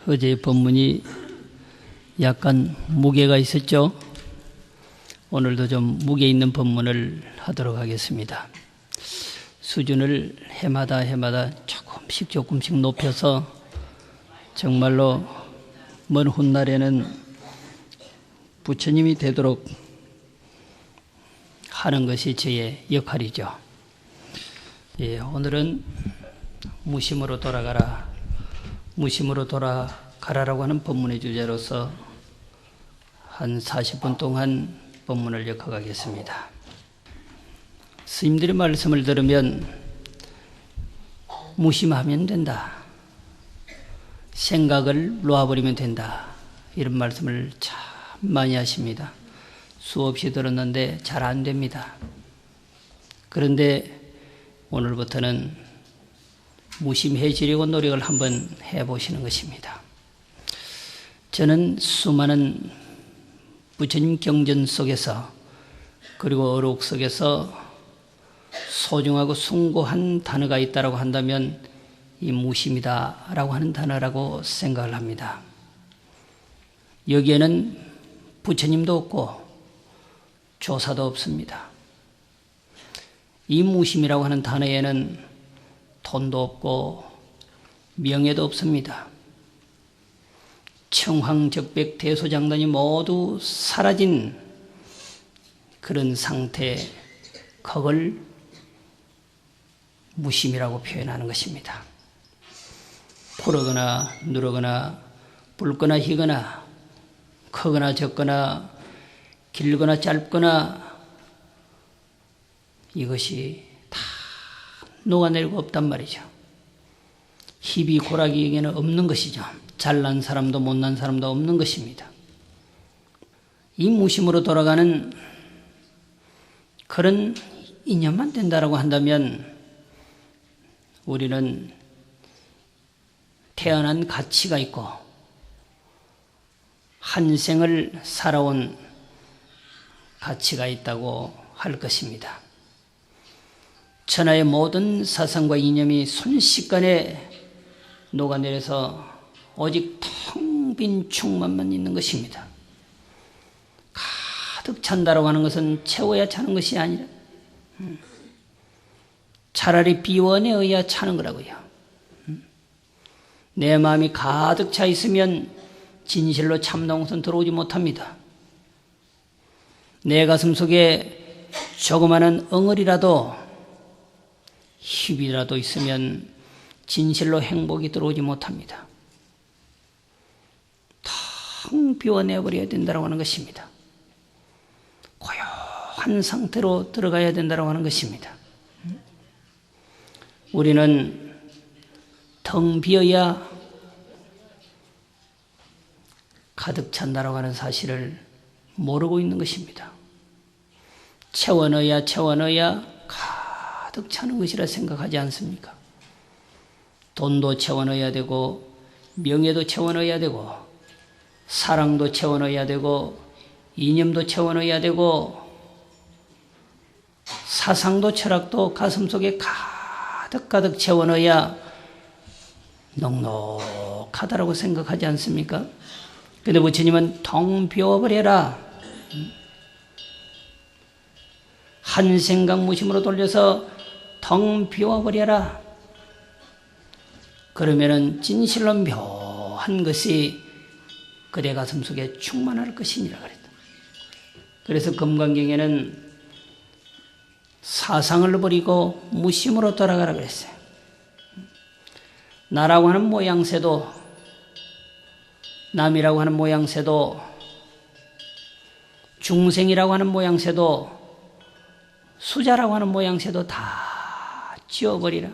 어제 법문이 약간 무게가 있었죠. 오늘도 좀 무게 있는 법문을 하도록 하겠습니다. 수준을 해마다 조금씩 높여서 정말로 먼 훗날에는 부처님이 되도록 하는 것이 저의 역할이죠. 오늘은 무심으로 돌아가라, 무심으로 돌아가라라고 하는 법문의 주제로서 한 40분 동안 법문을 엮어가겠습니다. 스님들의 말씀을 들으면 무심하면 된다, 생각을 놓아버리면 된다, 이런 말씀을 참 많이 하십니다. 수없이 들었는데 잘 안 됩니다. 그런데 오늘부터는 무심해지려고 노력을 한번 해보시는 것입니다. 저는 수많은 부처님 경전 속에서 그리고 어록 속에서 소중하고 숭고한 단어가 있다고 한다면 이 무심이다라고 하는 단어라고 생각을 합니다. 여기에는 부처님도 없고 조사도 없습니다. 이 무심이라고 하는 단어에는 돈도 없고 명예도 없습니다. 청황적백 대소장단이 모두 사라진 그런 상태, 그걸 무심이라고 표현하는 것입니다. 푸르거나 누르거나 붉거나 희거나 크거나 적거나 길거나 짧거나 이것이 다 녹아내리고 없단 말이죠. 희비 고락이에게는 없는 것이죠. 잘난 사람도 못난 사람도 없는 것입니다. 이 무심으로 돌아가는 그런 인연만 된다라고 한다면 우리는 태어난 가치가 있고 한 생을 살아온 가치가 있다고 할 것입니다. 천하의 모든 사상과 이념이 순식간에 녹아내려서 오직 텅 빈 충만만 있는 것입니다. 가득 찬다라고 하는 것은 채워야 차는 것이 아니라 차라리 비워내어야 차는 거라고요. 내 마음이 가득 차 있으면 진실로 참나온 것은 들어오지 못합니다. 내 가슴 속에 조그마한 엉얼이라도 희비라도 있으면 진실로 행복이 들어오지 못합니다. 텅 비워내버려야 된다고 하는 것입니다. 고요한 상태로 들어가야 된다고 하는 것입니다. 우리는 텅 비어야 가득 찬다고 하는 사실을 모르고 있는 것입니다. 채워넣어야 가득 차는 것이라 생각하지 않습니까? 돈도 채워넣어야 되고 명예도 채워넣어야 되고 사랑도 채워넣어야 되고 이념도 채워넣어야 되고 사상도 철학도 가슴속에 가득 채워넣어야 넉넉하다라고 생각하지 않습니까? 근데 부처님은 텅 비워버려라, 한 생각 무심으로 돌려서 텅 비워버려라. 그러면은 진실로 묘한 것이 그대 가슴 속에 충만할 것이니라 그랬다. 그래서 금강경에는 사상을 버리고 무심으로 돌아가라 그랬어요. 나라고 하는 모양새도, 남이라고 하는 모양새도, 중생이라고 하는 모양새도, 수자라고 하는 모양새도 다 지워버리라.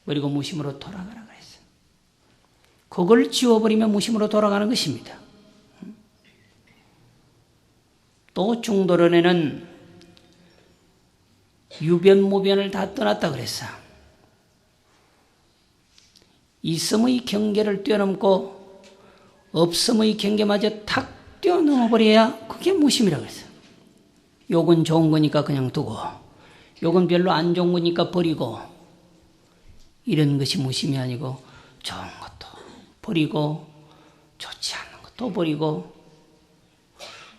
그리고 무심으로 돌아가라 그랬어요. 그걸 지워버리면 무심으로 돌아가는 것입니다. 또 중도론에는 유변무변을 다 떠났다 그랬어. 있음의 경계를 뛰어넘고 없음의 경계마저 탁 뛰어넘어버려야 그게 무심이라고 그랬어. 욕은 좋은 거니까 그냥 두고, 욕은 별로 안 좋은 거니까 버리고, 이런 것이 무심이 아니고 좋은 것도 버리고 좋지 않은 것도 버리고,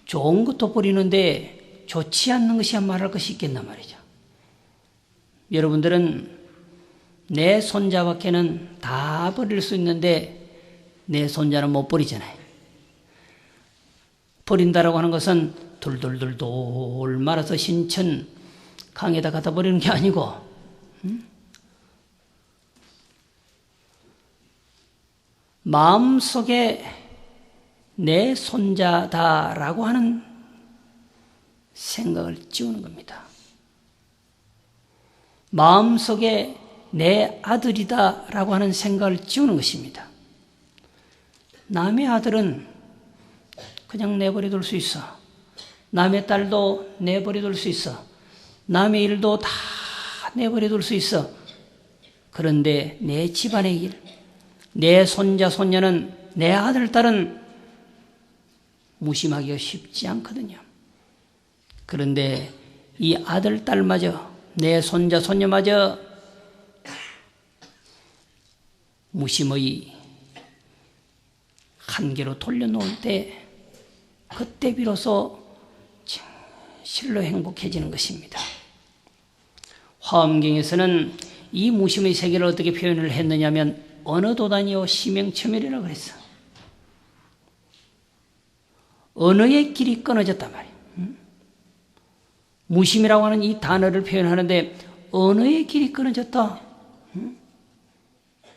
좋은 것도 버리는데 좋지 않는 것이야 말할 것이 있겠나 말이죠. 여러분들은 내 손자밖에는 다 버릴 수 있는데 내 손자는 못 버리잖아요. 버린다라고 하는 것은 돌돌돌돌 말아서 신천 강에다 갖다 버리는 게 아니고, 마음속에 내 손자다라고 하는 생각을 지우는 겁니다. 마음속에 내 아들이다라고 하는 생각을 지우는 것입니다. 남의 아들은 그냥 내버려둘 수 있어. 남의 딸도 내버려둘 수 있어. 남의 일도 다 내버려둘 수 있어. 그런데 내 집안의 일, 내 손자, 손녀는, 내 아들, 딸은 무심하기가 쉽지 않거든요. 그런데 이 아들, 딸마저, 내 손자, 손녀마저 무심의 한계로 돌려놓을 때, 그때 비로소 진실로 행복해지는 것입니다. 화엄경에서는 이 무심의 세계를 어떻게 표현을 했느냐면 언어도단이요 심행첨멸이라고 그랬어. 언어의 길이 끊어졌단 말이에요. 무심이라고 하는 이 단어를 표현하는데 언어의 길이 끊어졌다.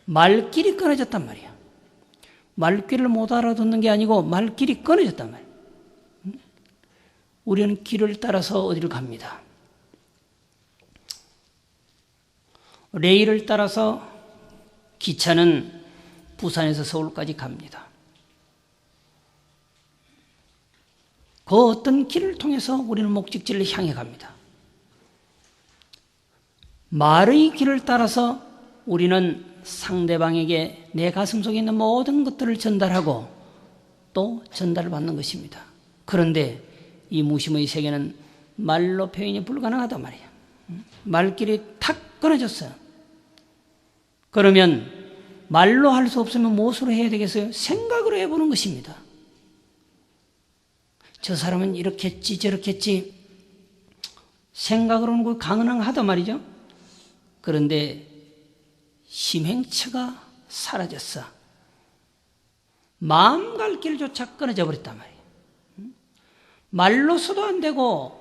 말길이 끊어졌단 말이야. 말귀를 못 알아듣는 게 아니고 말길이 끊어졌단 말이야. 우리는 길을 따라서 어디를 갑니다. 레일을 따라서 기차는 부산에서 서울까지 갑니다. 그 어떤 길을 통해서 우리는 목적지를 향해 갑니다. 말의 길을 따라서 우리는 상대방에게 내 가슴 속에 있는 모든 것들을 전달하고 또 전달을 받는 것입니다. 그런데 이 무심의 세계는 말로 표현이 불가능하단 말이에요. 말길이 탁 끊어졌어요. 그러면 말로 할 수 없으면 무엇으로 해야 되겠어요? 생각으로 해보는 것입니다. 저 사람은 이렇게 했지 저렇게 했지 생각으로는 그 가능하단 말이죠. 그런데 심행처가 사라졌어. 마음 갈 길조차 끊어져 버렸단 말이에요. 말로서도 안 되고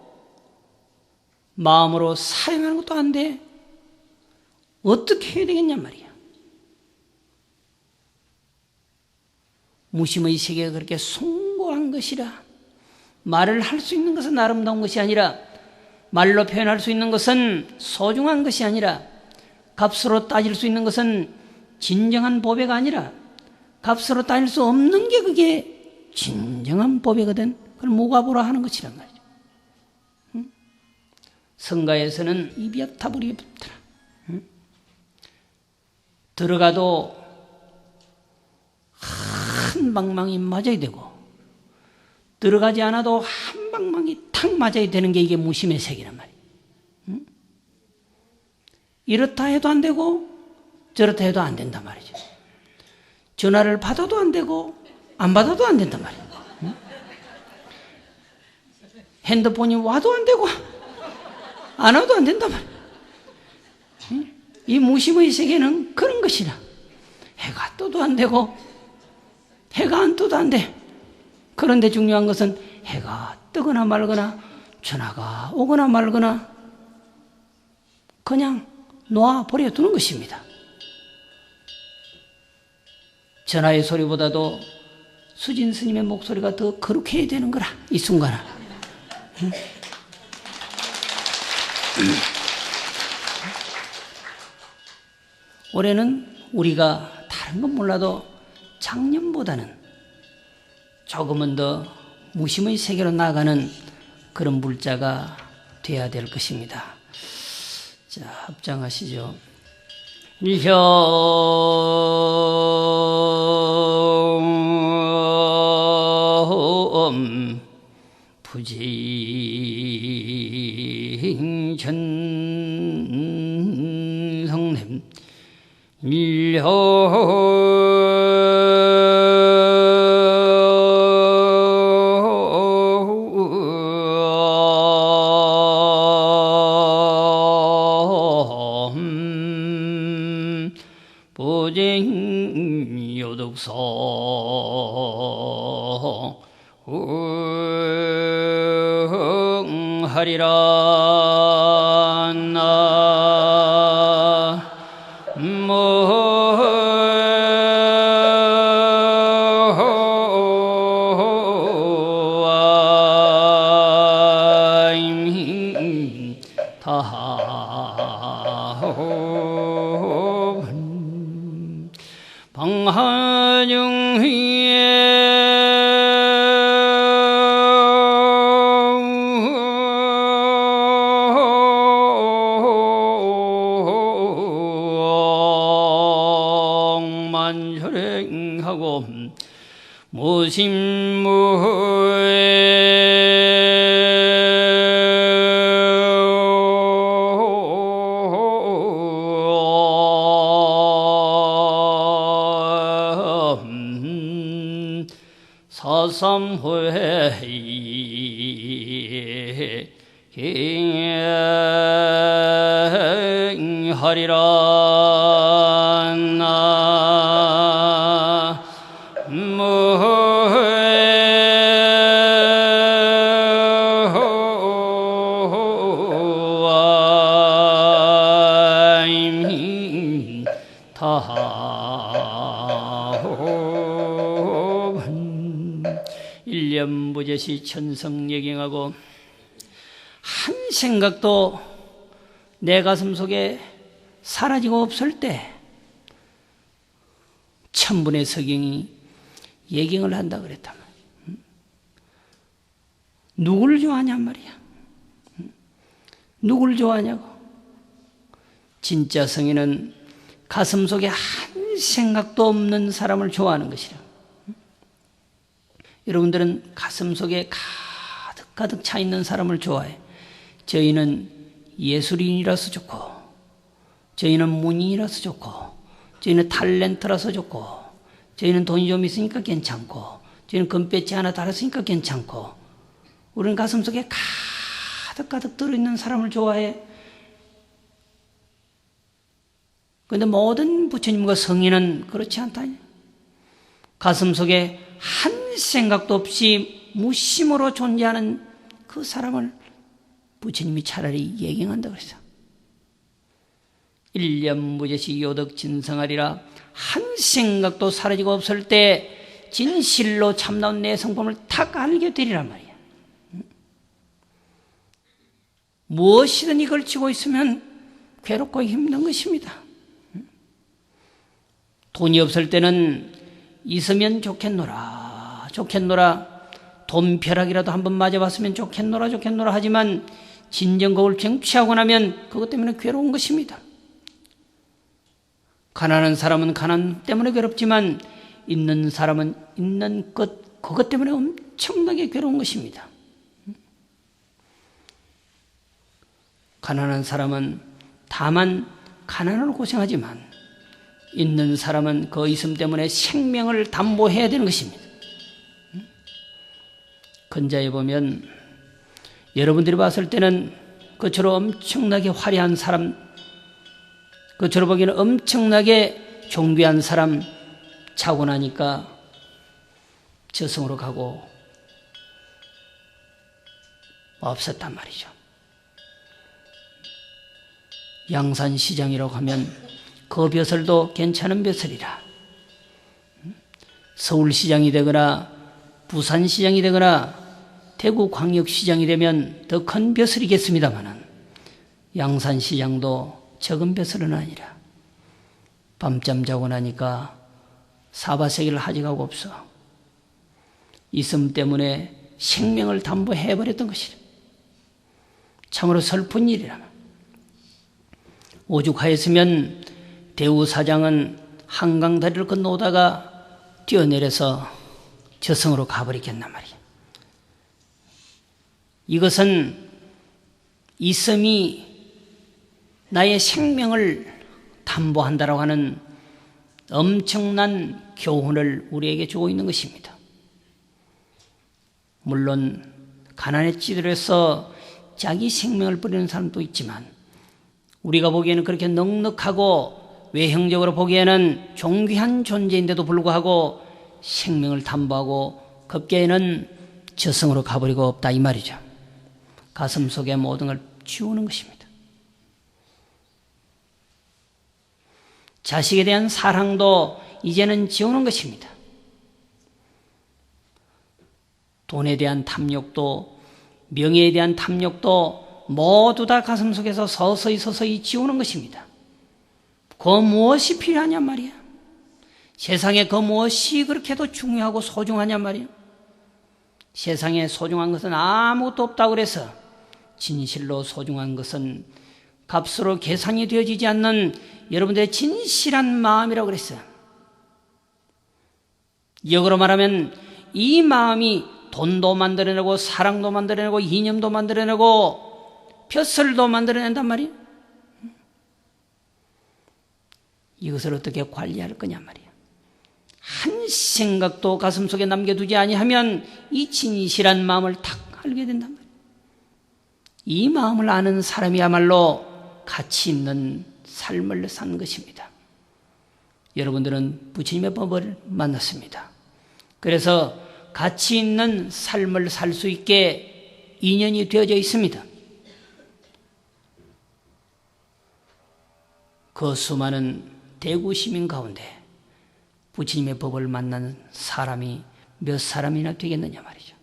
마음으로 사용하는 것도 안 돼. 어떻게 해야 되겠냔 말이야. 무심의 세계가 그렇게 숭고한 것이라, 말을 할 수 있는 것은 아름다운 것이 아니라, 말로 표현할 수 있는 것은 소중한 것이 아니라, 값으로 따질 수 있는 것은 진정한 보배가 아니라, 값으로 따질 수 없는 게 그게 진정한 보배거든. 그걸 무가보라 하는 것이란 말이죠. 성가에서는 이비압타불이부터라. 들어가도 한 방망이 맞아야 되고, 들어가지 않아도 한 방망이 탁 맞아야 되는 게 이게 무심의 세계란 말이에요. 이렇다 해도 안 되고 저렇다 해도 안 된단 말이죠. 전화를 받아도 안 되고 안 받아도 안 된단 말이에요. 핸드폰이 와도 안 되고 안 와도 안 된단 말이에요. 이 무심의 세계는 그런 것이라. 해가 떠도 안 되고 해가 안 떠도 안 돼. 그런데 중요한 것은 해가 뜨거나 말거나 전화가 오거나 말거나 그냥 놓아버려 두는 것입니다. 전화의 소리보다도 수진 스님의 목소리가 더 거룩해야 되는 거라, 이 순간은. 올해는 우리가 다른 건 몰라도 작년보다는 조금은 더 무심의 세계로 나아가는 그런 물자가 되어야 될 것입니다. 자, 합장하시죠. 일혐 부징전성냄 보쟁요덕성 응하리라 만혈행하고 무심무에 사삼회 하리라 일념부재시 천성예경하고 한 생각도 내 가슴 속에 사라지고 없을 때 천분의 서경이 예경을 한다 그랬단 말이야. 누구를 좋아하냔 말이야. 누구를 좋아하냐고. 진짜 성인은 가슴 속에 한 생각도 없는 사람을 좋아하는 것이라. 여러분들은 가슴 속에 가득 차 있는 사람을 좋아해. 저희는 예술인이라서 좋고, 저희는 문인이라서 좋고, 저희는 탤런트라서 좋고, 저희는 돈이 좀 있으니까 괜찮고, 저희는 금배지 하나 달았으니까 괜찮고, 우리는 가슴 속에 가득 들어있는 사람을 좋아해. 그런데 모든 부처님과 성인은 그렇지 않다. 가슴 속에 한 생각도 없이 무심으로 존재하는 그 사람을 부처님이 차라리 예경한다 그랬어. 일념무재시 요덕진성하리라. 한 생각도 사라지고 없을 때 진실로 참나온 내 성품을 탁 알게 되리란 말이야. 무엇이든지 걸치고 있으면 괴롭고 힘든 것입니다. 돈이 없을 때는 있으면 좋겠노라. 돈 벼락이라도 한번 맞아봤으면 좋겠노라 하지만 진정 그걸 쟁취하고 나면 그것 때문에 괴로운 것입니다. 가난한 사람은 가난 때문에 괴롭지만 있는 사람은 있는 그것 때문에 엄청나게 괴로운 것입니다. 가난한 사람은 다만 가난으로 고생하지만 있는 사람은 그 있음 때문에 생명을 담보해야 되는 것입니다. 근자에 보면 여러분들이 봤을 때는 그처럼 엄청나게 화려한 사람, 그처럼 보기에는 엄청나게 존귀한 사람 자고 나니까 저승으로 가고 없었단 말이죠. 양산시장이라고 하면 그 벼슬도 괜찮은 벼슬이라. 서울시장이 되거나 부산시장이 되거나 대구광역시장이 되면 더 큰 벼슬이겠습니다마는 양산시장도 적은 벼슬은 아니라 밤잠 자고 나니까 사바세기를 하직하고 없어. 이씀 때문에 생명을 담보해버렸던 것이라. 참으로 슬픈 일이라. 오죽하였으면 대우사장은 한강다리를 건너오다가 뛰어내려서 저승으로 가버리겠단 말이야. 이것은 이씀이 나의 생명을 담보한다라고 하는 엄청난 교훈을 우리에게 주고 있는 것입니다. 물론 가난에 찌들어서 자기 생명을 버리는 사람도 있지만 우리가 보기에는 그렇게 넉넉하고 외형적으로 보기에는 존귀한 존재인데도 불구하고 생명을 담보하고 급기에는 저승으로 가버리고 없다 이 말이죠. 가슴 속에 모든 걸 지우는 것입니다. 자식에 대한 사랑도 이제는 지우는 것입니다. 돈에 대한 탐욕도 명예에 대한 탐욕도 모두 다 가슴 속에서 서서히 지우는 것입니다. 그 무엇이 필요하냔 말이야. 세상에 그 무엇이 그렇게도 중요하고 소중하냔 말이야. 세상에 소중한 것은 아무것도 없다고 그래서 진실로 소중한 것은 값으로 계산이 되어지지 않는 여러분들의 진실한 마음이라고 그랬어요. 역으로 말하면 이 마음이 돈도 만들어내고 사랑도 만들어내고 이념도 만들어내고 벼슬도 만들어낸단 말이에요. 이것을 어떻게 관리할 거냐 말이에요. 한 생각도 가슴속에 남겨두지 아니하면 이 진실한 마음을 탁 알게 된단 말이에요. 이 마음을 아는 사람이야말로 가치 있는 삶을 사는 것입니다. 여러분들은 부처님의 법을 만났습니다. 그래서 가치 있는 삶을 살 수 있게 인연이 되어져 있습니다. 그 수많은 대구 시민 가운데 부처님의 법을 만난 사람이 몇 사람이나 되겠느냐 말이죠.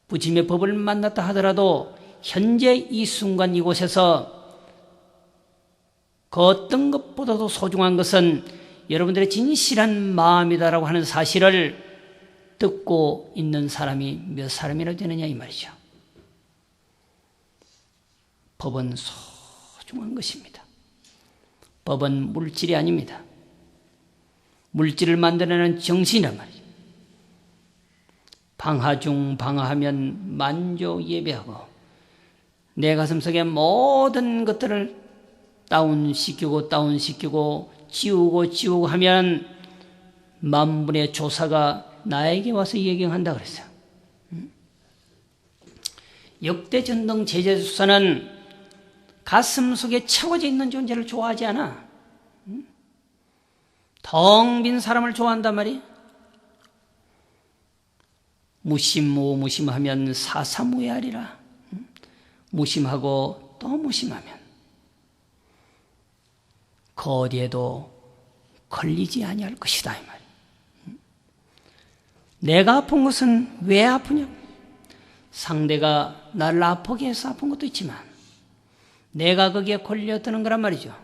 부처님의 법을 만났다 하더라도 현재 이 순간 이곳에서 그 어떤 것보다도 소중한 것은 여러분들의 진실한 마음이다라고 하는 사실을 듣고 있는 사람이 몇 사람이나 되느냐 이 말이죠. 법은 소중한 것입니다. 법은 물질이 아닙니다. 물질을 만들어내는 정신이란 말이죠. 방하 중 방하하면 만조 예배하고 내 가슴속에 모든 것들을 다운시키고 지우고 하면 만분의 조사가 나에게 와서 예경한다 그랬어요. 역대 전등 제재수사는 가슴 속에 채워져 있는 존재를 좋아하지 않아. 텅 빈 사람을 좋아한단 말이에요. 무심하면 사사무예하리라. 무심하고 또 무심하면 그 어디에도 걸리지 아니할 것이다 이 말. 내가 아픈 것은 왜 아프냐? 상대가 나를 아프게 해서 아픈 것도 있지만 내가 거기에 걸려드는 거란 말이죠.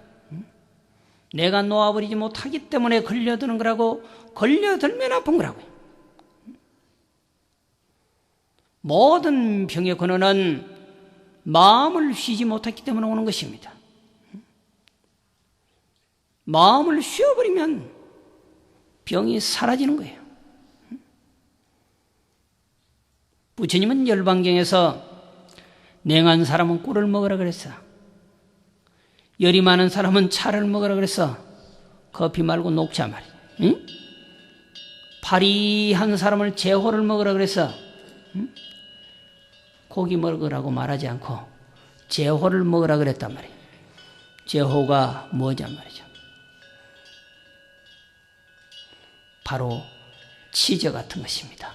내가 놓아버리지 못하기 때문에 걸려드는 거라고, 걸려들면 아픈 거라고요. 모든 병의 근원은 마음을 쉬지 못했기 때문에 오는 것입니다. 마음을 쉬어버리면 병이 사라지는 거예요. 부처님은 열반경에서 냉한 사람은 꿀을 먹으라 그랬어. 열이 많은 사람은 차를 먹으라 그랬어. 커피 말고 녹차 말이야. 응? 파리한 사람을 제호를 먹으라 그랬어. 응? 고기 먹으라고 말하지 않고 제호를 먹으라 그랬단 말이야. 제호가 뭐냐 말이죠. 바로 치저 같은 것입니다.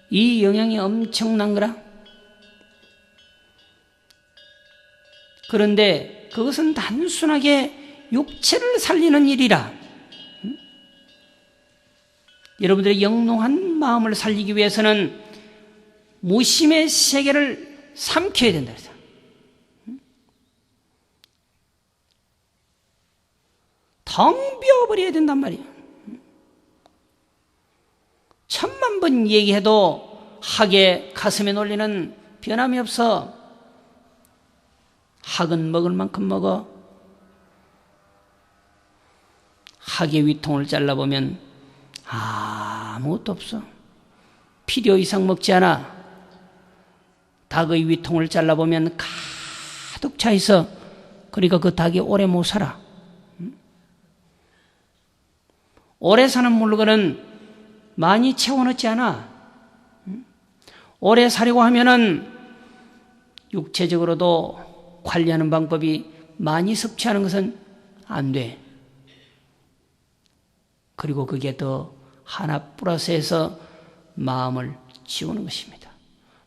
이 영향이 엄청난 거라. 그런데 그것은 단순하게 육체를 살리는 일이라. 여러분들의 영롱한 마음을 살리기 위해서는 무심의 세계를 삼켜야 된다. 텅 비어버려야 된단 말이야. 10,000번 얘기해도 학의 가슴에 놀리는 변함이 없어. 학은 먹을 만큼 먹어. 학의 위통을 잘라보면 아무것도 없어. 필요 이상 먹지 않아. 닭의 위통을 잘라보면 가득 차 있어. 그러니까 그 닭이 오래 못 살아. 오래 사는 물건은 많이 채워넣지 않아. 오래 살려고 하면은 육체적으로도 관리하는 방법이 많이 섭취하는 것은 안 돼. 그리고 그게 더 하나 플러스해서 마음을 지우는 것입니다.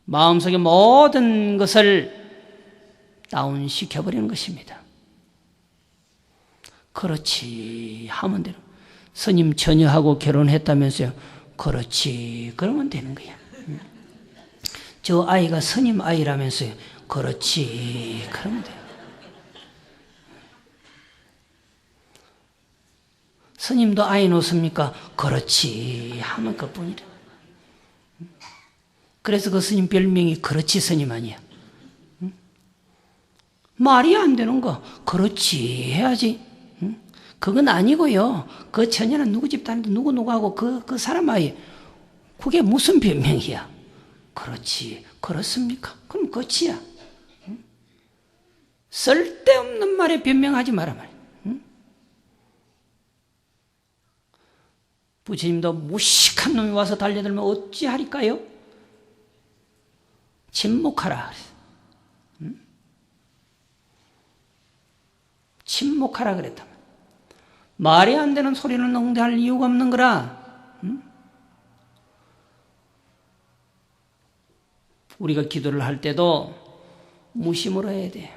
마음속의 모든 것을 다운시켜버리는 것입니다. 그렇지 하면 되는 거예요. 스님 처녀하고 결혼했다면서요. 그렇지 그러면 되는 거야. 저 아이가 스님 아이라면서요. 그렇지 그러면 돼요. 스님도 아이 놓습니까? 그렇지 하면 그뿐이래. 그래서 그 스님 별명이 그렇지 스님 아니야. 말이 안 되는 거 그렇지 해야지. 그건 아니고요. 그 처녀는 누구 집단인데 누구하고 그 사람 아이. 그게 무슨 변명이야. 그렇지 그렇습니까? 그럼 끝이야. 쓸데없는 말에 변명하지 마라 말이야. 부처님도 무식한 놈이 와서 달려들면 어찌하리까요? 침묵하라. 침묵하라 그랬다. 말이 안 되는 소리는 응대할 이유가 없는 거라. 우리가 기도를 할 때도 무심으로 해야 돼.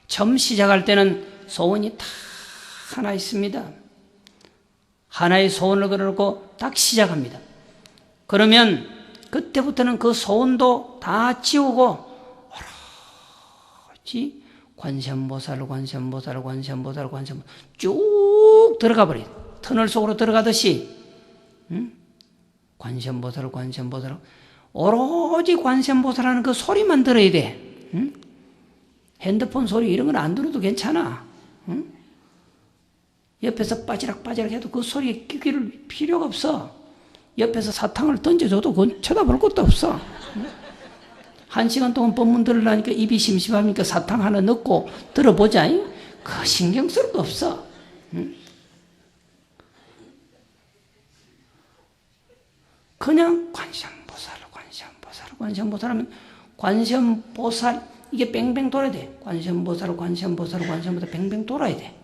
처음 시작할 때는 소원이 다 하나 있습니다. 하나의 소원을 걸어놓고 딱 시작합니다. 그러면 그때부터는 그 소원도 다 지우고 오로지 관세음보살 쭉 들어가 버려요. 터널 속으로 들어가듯이 관세음보살 오로지 관세음보살하는 그 소리만 들어야 돼. 핸드폰 소리 이런 건 안 들어도 괜찮아. 옆에서 빠지락 해도 그 소리에 귀를 필요가 없어. 옆에서 사탕을 던져줘도 그건 쳐다볼 것도 없어. 1시간 동안 법문 들으려니까 입이 심심하니까 사탕 하나 넣고 들어보자. 그 신경 쓸 거 없어. 그냥 관세음보살 하면 관세음보살 이게 뱅뱅 돌아야 돼. 관세음보살 뱅뱅 돌아야 돼.